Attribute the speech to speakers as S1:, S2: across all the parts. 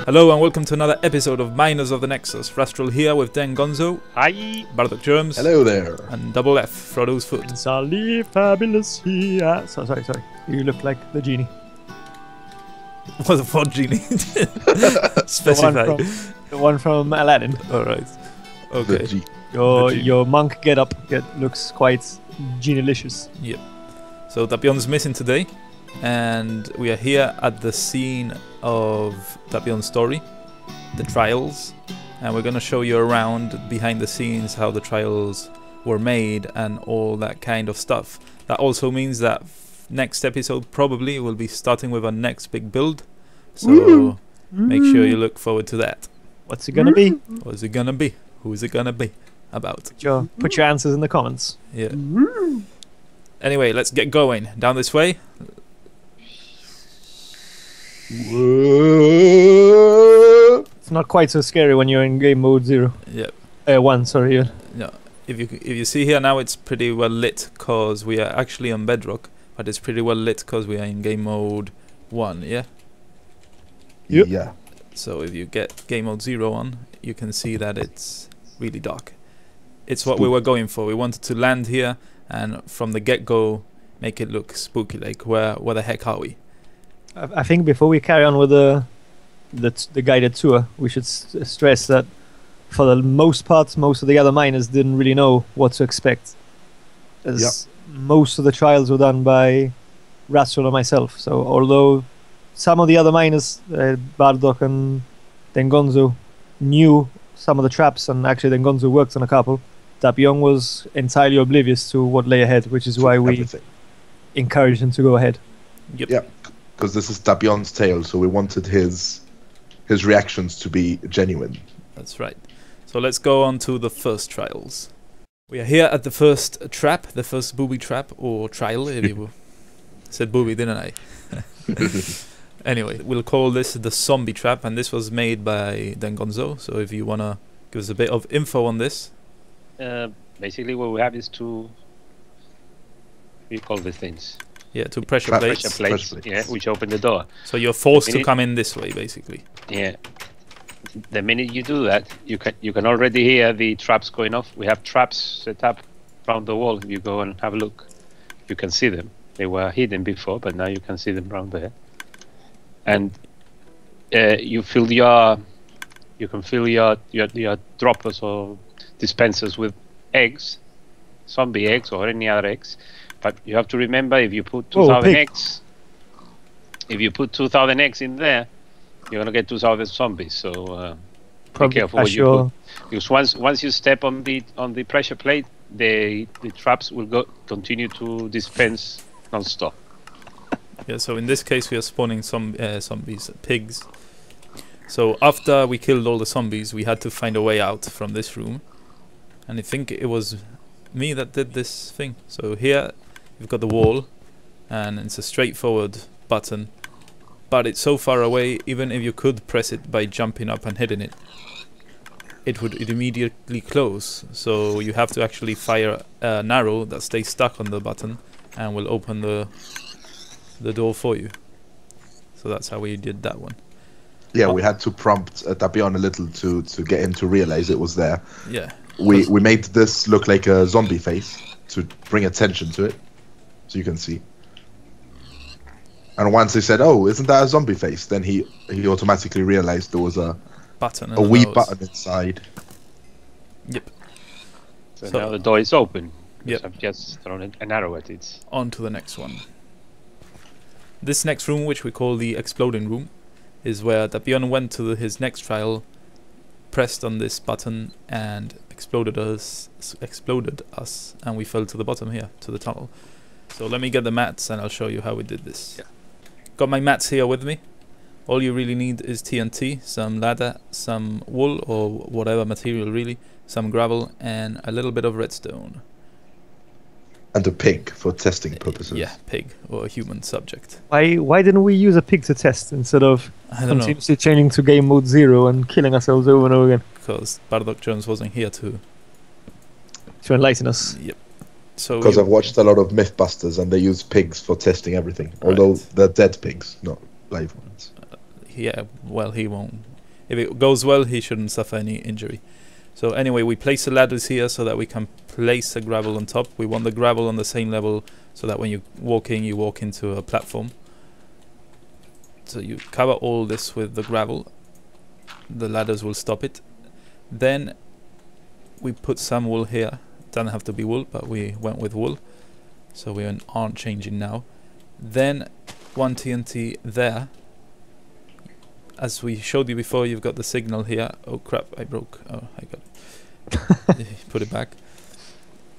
S1: Hello and welcome to another episode of Miners of the Nexus. Rastral here with Den Gonzo.
S2: Hi.
S1: Bardock Germs.
S3: Hello there.
S1: And Double F, Frodo's Foot.
S2: Sally Fabulous here. Sorry. You look like the genie.
S1: What genie? Specify.
S2: The one from Aladdin.
S1: Alright. Okay.
S2: Your monk getup looks quite genie-licious.
S1: Yep. So Tapion's missing today. And we are here at the scene of Tapion's story, the trials, and we're going to show you around behind the scenes how the trials were made and all that kind of stuff. That also means that next episode probably will be starting with our next big build, so make sure you look forward to that.
S2: What's it gonna be?
S1: What's it gonna be? Who is it gonna be about?
S2: Put your answers in the comments.
S1: Yeah. Anyway, let's get going. Down this way.
S2: It's not quite so scary when you're in game mode 0.
S1: Yep.
S2: 1, sorry.
S1: No. If you see here now, it's pretty well lit because we are actually on Bedrock, but it's pretty well lit because we are in game mode 1. Yeah.
S2: Yep.
S3: Yeah.
S1: So if you get game mode 0 on, you can see that it's really dark. It's what we were going for. We wanted to land here and from the get-go make it look spooky. Like where the heck are we?
S2: I think before we carry on with the guided tour, we should stress that for the most part, most of the other miners didn't really know what to expect, as most of the trials were done by Rastral and myself. So although some of the other miners, Bardock and Dengonzo, knew some of the traps, and actually Dengonzo worked on a couple, Tapiion was entirely oblivious to what lay ahead, which is why we encouraged him to go ahead.
S1: Yep.
S3: Yeah. Because this is Tapion's tale, so we wanted his reactions to be genuine.
S1: That's right. So let's go on to the first trials. We are here at the first trap, the first booby trap, or trial, if you said booby, didn't I? Anyway, we'll call this the zombie trap, and this was made by Dengonzo. So if you want to give us a bit of info on this.
S4: Basically what we have is two, we call these things?
S1: Yeah, two pressure plates.
S4: Pressure plates, yeah, which open the door.
S1: So you're forced to come in this way, basically.
S4: Yeah. The minute you do that, you can already hear the traps going off. We have traps set up around the wall. If you go and have a look, you can see them. They were hidden before, but now you can see them around there. And you can fill your droppers or dispensers with eggs, zombie eggs or any other eggs. But you have to remember, if you put 2,000 eggs, in there, you're gonna get 2,000 zombies. So be careful what you put, because once you step on the pressure plate, the traps will continue to dispense non-stop.
S1: Yeah. So in this case, we are spawning some zombies, pigs. So after we killed all the zombies, we had to find a way out from this room, and I think it was me that did this thing. So here you've got the wall, and it's a straightforward button, but it's so far away, even if you could press it by jumping up and hitting it, it would immediately close. So you have to actually fire an arrow that stays stuck on the button and will open the door for you. So that's how we did that one.
S3: Yeah, we had to prompt Tapiion a little to get him to realize it was there.
S1: Yeah.
S3: We made this look like a zombie face to bring attention to it, so you can see. And once they said, "Oh, isn't that a zombie face?" then he automatically realized there was a
S1: button,
S3: a wee button inside.
S1: Yep.
S4: So now the door is open.
S1: Yep.
S4: I've just thrown an arrow at it.
S1: On to the next one. This next room, which we call the exploding room, is where Tapiion went to his next trial, pressed on this button, and exploded us, and we fell to the bottom here, to the tunnel. So let me get the mats, and I'll show you how we did this.
S4: Yeah.
S1: Got my mats here with me. All you really need is TNT, some ladder, some wool, or whatever material really, some gravel, and a little bit of redstone.
S3: And a pig for testing purposes.
S1: Yeah, pig, or a human subject.
S2: Why didn't we use a pig to test instead of continuously changing to game mode 0 and killing ourselves over and over again?
S1: Because Bardock Jones wasn't here to
S2: enlighten us.
S1: Yep. So
S3: because I've watched a lot of Mythbusters and they use pigs for testing everything, although they're dead pigs, not live ones.
S1: Yeah, well, he won't If it goes well, he shouldn't suffer any injury. So anyway, we place the ladders here so that we can place the gravel on top. We want the gravel on the same level so that when you walk into a platform. So you cover all this with the gravel. The ladders will stop it. Then we put some wool here. Doesn't have to be wool, but we went with wool. So we aren't changing now. Then one TNT there. As we showed you before, you've got the signal here. Oh crap, I broke. Oh, I got put it back.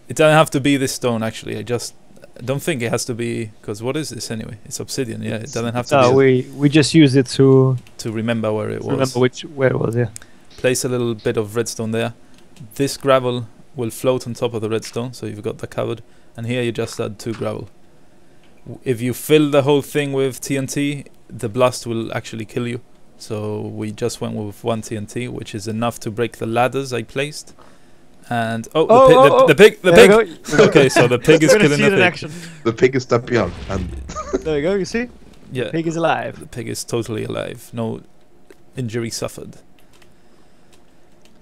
S1: It doesn't have to be this stone, actually. I don't think it has to be, because what is this anyway? It's obsidian, yeah. It doesn't have to be.
S2: We just use it to
S1: remember where it was.
S2: Remember where it was, yeah.
S1: Place a little bit of redstone there. This gravel will float on top of the redstone, so you've got that covered. And here you just add 2 gravel. If you fill the whole thing with TNT, the blast will actually kill you. So we just went with 1 TNT, which is enough to break the ladders I placed. And the pig. Okay, so the pig is killing the pig.
S2: Action.
S3: The pig is Tapiion, and
S2: there you go. You see?
S1: Yeah.
S2: The pig is alive.
S1: The pig is totally alive. No injury suffered.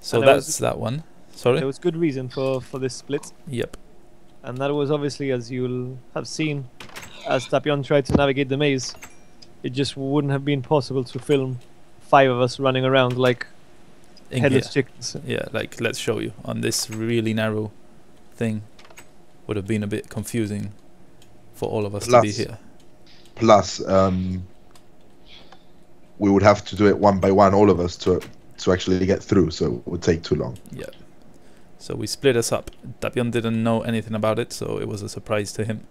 S1: So that's that one. Sorry.
S2: There was good reason for this split.
S1: Yep.
S2: And that was obviously, as you'll have seen, as Tapiion tried to navigate the maze, it just wouldn't have been possible to film 5 of us running around like headless chickens.
S1: Yeah, like let's show you on this really narrow thing. Would have been a bit confusing for all of us to be here.
S3: Plus, we would have to do it one by one, all of us, to actually get through. So it would take too long.
S1: Yeah. So we split us up. Tapiion didn't know anything about it, so it was a surprise to him.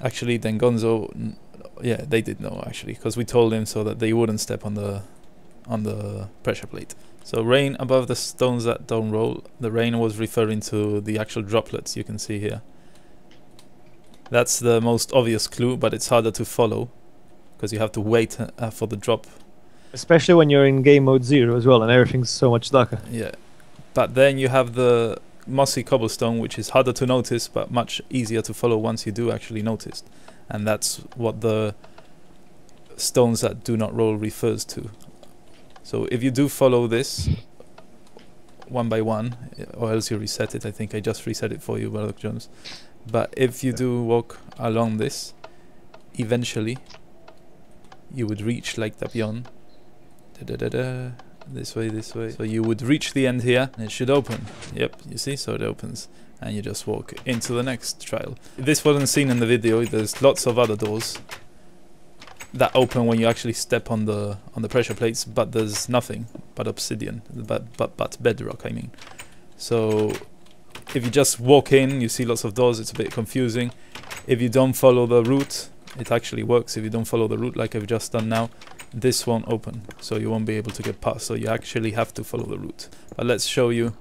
S1: Actually, then Gonzo, yeah, they did know actually, because we told him so that they wouldn't step on the pressure plate. So rain above the stones that don't roll. The rain was referring to the actual droplets you can see here. That's the most obvious clue, but it's harder to follow because you have to wait for the drop.
S2: Especially when you're in game mode 0 as well, and everything's so much darker.
S1: Yeah. But then you have the mossy cobblestone, which is harder to notice, but much easier to follow once you do actually notice. And that's what the stones that do not roll refers to. So if you do follow this one by one, or else you reset it. I think I just reset it for you, Bardock Jones. But if you do walk along this, eventually you would reach like Tapiion. This way, this way. So you would reach the end here, and it should open. Yep, you see, so it opens, and you just walk into the next trial. This wasn't seen in the video. There's lots of other doors that open when you actually step on the pressure plates, but there's nothing but obsidian, but bedrock, I mean. So if you just walk in, you see lots of doors. It's a bit confusing. If you don't follow the route, it actually works. If you don't follow the route like I've just done now, this won't open, so you won't be able to get past. So you actually have to follow the route. But let's show you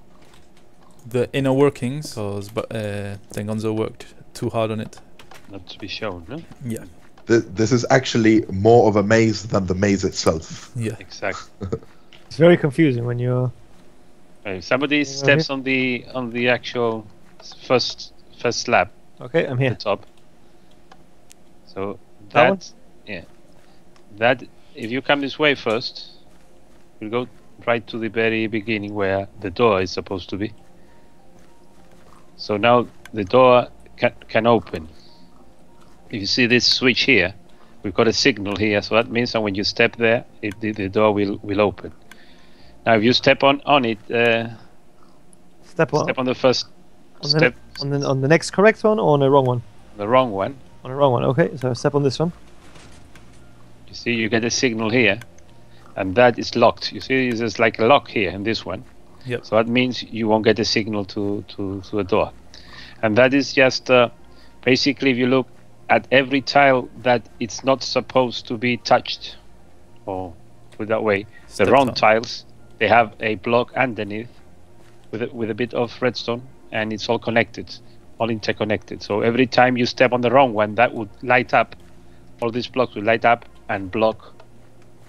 S1: the inner workings, because Gonzo worked too hard on it.
S4: Not to be shown, no?
S1: Yeah.
S3: This is actually more of a maze than the maze itself.
S1: Yeah.
S4: Exactly.
S2: It's very confusing when you're...
S4: If somebody steps on the actual first slab.
S2: Okay, I'm here.
S4: At the top. So
S2: That one?
S4: yeah. That if you come this way first, we'll go right to the very beginning where the door is supposed to be. So now the door can open. If you see this switch here, we've got a signal here, so that means that when you step there, the door will open. Now if you step on it,
S2: Step
S4: on the first step.
S2: On the next correct one, or on the wrong one?
S4: The wrong one.
S2: On the wrong one, okay. So step on this one.
S4: You see, you get a signal here, and that is locked. You see, there's like a lock here in this one.
S1: Yep.
S4: So that means you won't get a signal to a door. And that is just basically, if you look at every tile that it's not supposed to be touched, or put it that way, the round tiles, they have a block underneath with a bit of redstone, and it's all connected, all interconnected. So every time you step on the wrong one, that would light up. All these blocks will light up and block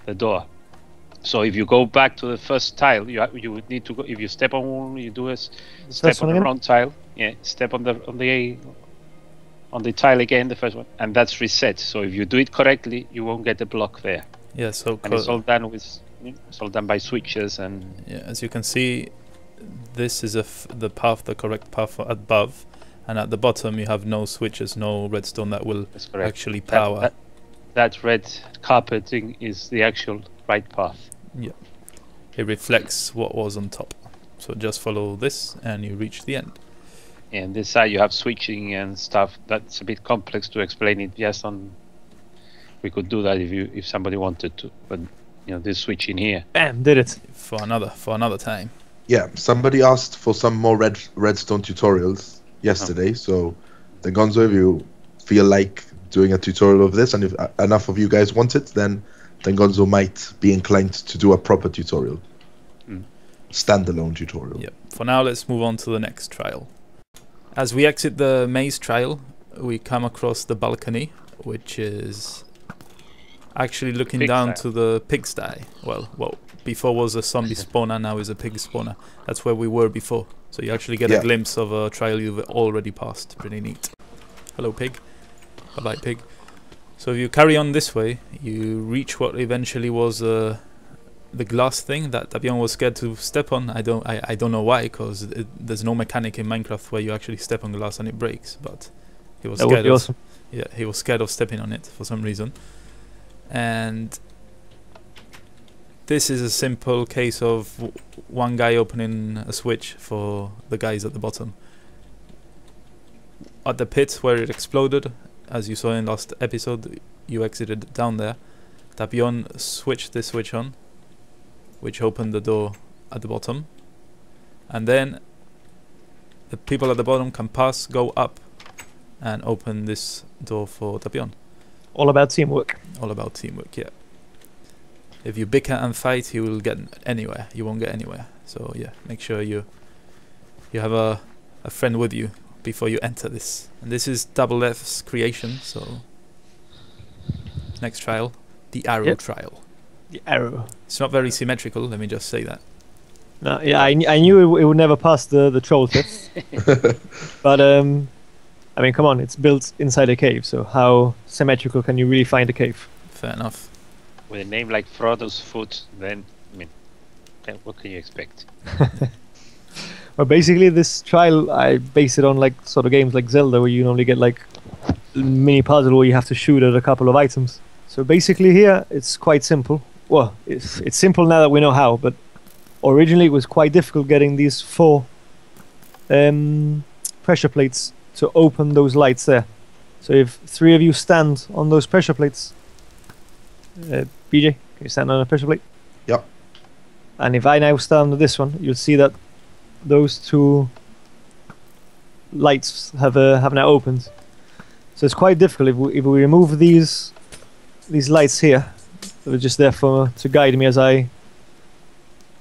S4: the door. So if you go back to the first tile, you would need to go. If you step on one, you do a step on the wrong tile. Yeah, step on the tile again, the first one, and that's reset. So if you do it correctly, you won't get the block there.
S1: Yeah. So
S4: and it's all done with It's all done by switches and
S1: Yeah, as you can see, this is the path, the correct path above, and at the bottom you have no switches, no redstone that will
S4: that's correct.
S1: actually power.
S4: That red carpeting is the actual right path.
S1: It reflects what was on top. So just follow this and you reach the end.
S4: And this side you have switching and stuff. That's a bit complex to explain it just on. We could do that if somebody wanted to, but this switch in here.
S2: Bam, did it.
S1: For another time.
S3: Yeah, somebody asked for some more redstone tutorials yesterday. So, the Gonzo, if you feel like doing a tutorial of this, and if enough of you guys want it, then Gonzo might be inclined to do a proper tutorial. Standalone tutorial.
S1: Yep. For now, let's move on to the next trial. As we exit the maze trial, we come across the balcony, which is actually looking down to the pigsty. Well, before was a zombie spawner, now is a pig spawner. That's where we were before. So you actually get a glimpse of a trial you've already passed. Pretty neat. Hello, pig. Bye-bye, pig. So if you carry on this way, you reach what eventually was the glass thing that Tapiion was scared to step on. I don't know why, because there's no mechanic in Minecraft where you actually step on glass and it breaks. But he was scared.
S2: Awesome.
S1: Yeah, he was scared of stepping on it for some reason. And this is a simple case of one guy opening a switch for the guys at the bottom. At the pit where it exploded, as you saw in last episode, you exited down there. Tapiion switched this switch on, which opened the door at the bottom. And then the people at the bottom can pass, go up, and open this door for Tapiion.
S2: All about teamwork.
S1: All about teamwork, yeah. If you bicker and fight, you will get anywhere. You won't get anywhere. So yeah, make sure you have a friend with you before you enter this. And this is Double F's creation, so next trial, the arrow trial.
S2: The arrow.
S1: It's not very symmetrical, let me just say that.
S2: No, yeah, I knew it would never pass the troll test. But I mean, come on, it's built inside a cave, so how symmetrical can you really find a cave?
S1: Fair enough.
S4: With a name like Frodo's Foot, then what can you expect?
S2: Well, basically, this trial I base it on like sort of games like Zelda, where you normally get like a mini puzzle where you have to shoot at a couple of items. So basically, here it's quite simple. Well, it's simple now that we know how, but originally it was quite difficult getting these 4 pressure plates to open those lights there. So if 3 of you stand on those pressure plates, BJ, can you stand on a pressure plate?
S3: Yep.
S2: And if I now stand on this one, you'll see that those 2 lights have now opened. So it's quite difficult if we remove these lights here. They're just there to guide me as I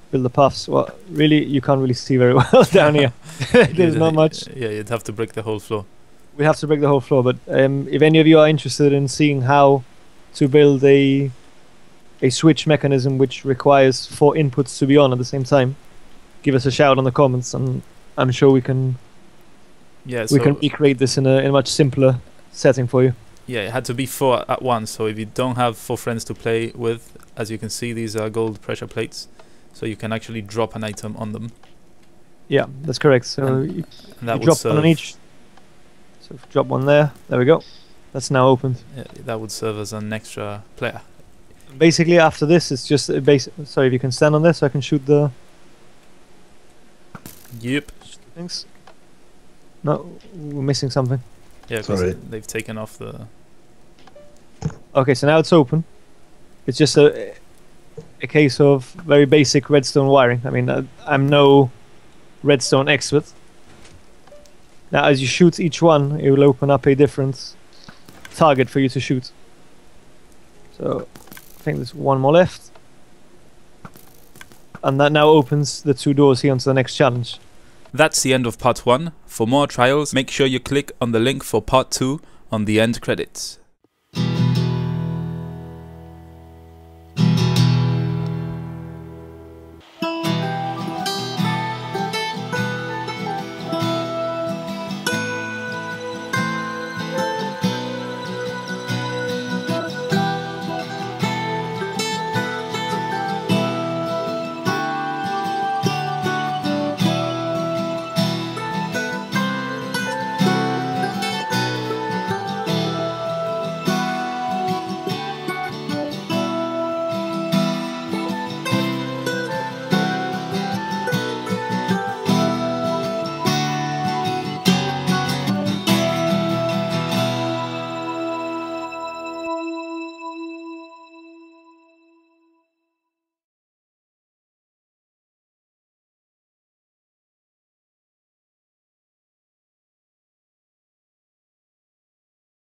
S2: build the paths. Well, really, you can't really see very well down here. There's not much.
S1: Yeah, you'd have to break the whole floor.
S2: We have to break the whole floor, but if any of you are interested in seeing how to build a switch mechanism which requires 4 inputs to be on at the same time, give us a shout on the comments, and I'm sure we can recreate this in a much simpler setting for you.
S1: Yeah, it had to be 4 at once, so if you don't have 4 friends to play with, as you can see, these are gold pressure plates, so you can actually drop an item on them.
S2: Yeah, that's correct. So you drop one on each. So if you drop one there we go. That's now opened.
S1: Yeah, that would serve as an extra player.
S2: Basically, after this, it's just a basic. Sorry, if you can stand on this, so I can shoot the.
S1: Yep.
S2: Things. No, we're missing something.
S1: Yeah, because they've taken off the.
S2: Okay, so now it's open. It's just a case of very basic redstone wiring. I mean, I'm no redstone expert. Now, as you shoot each one, it will open up a different target for you to shoot. So, I think there's one more left. And that now opens the 2 doors here onto the next challenge.
S1: That's the end of part 1. For more trials, make sure you click on the link for part 2 on the end credits.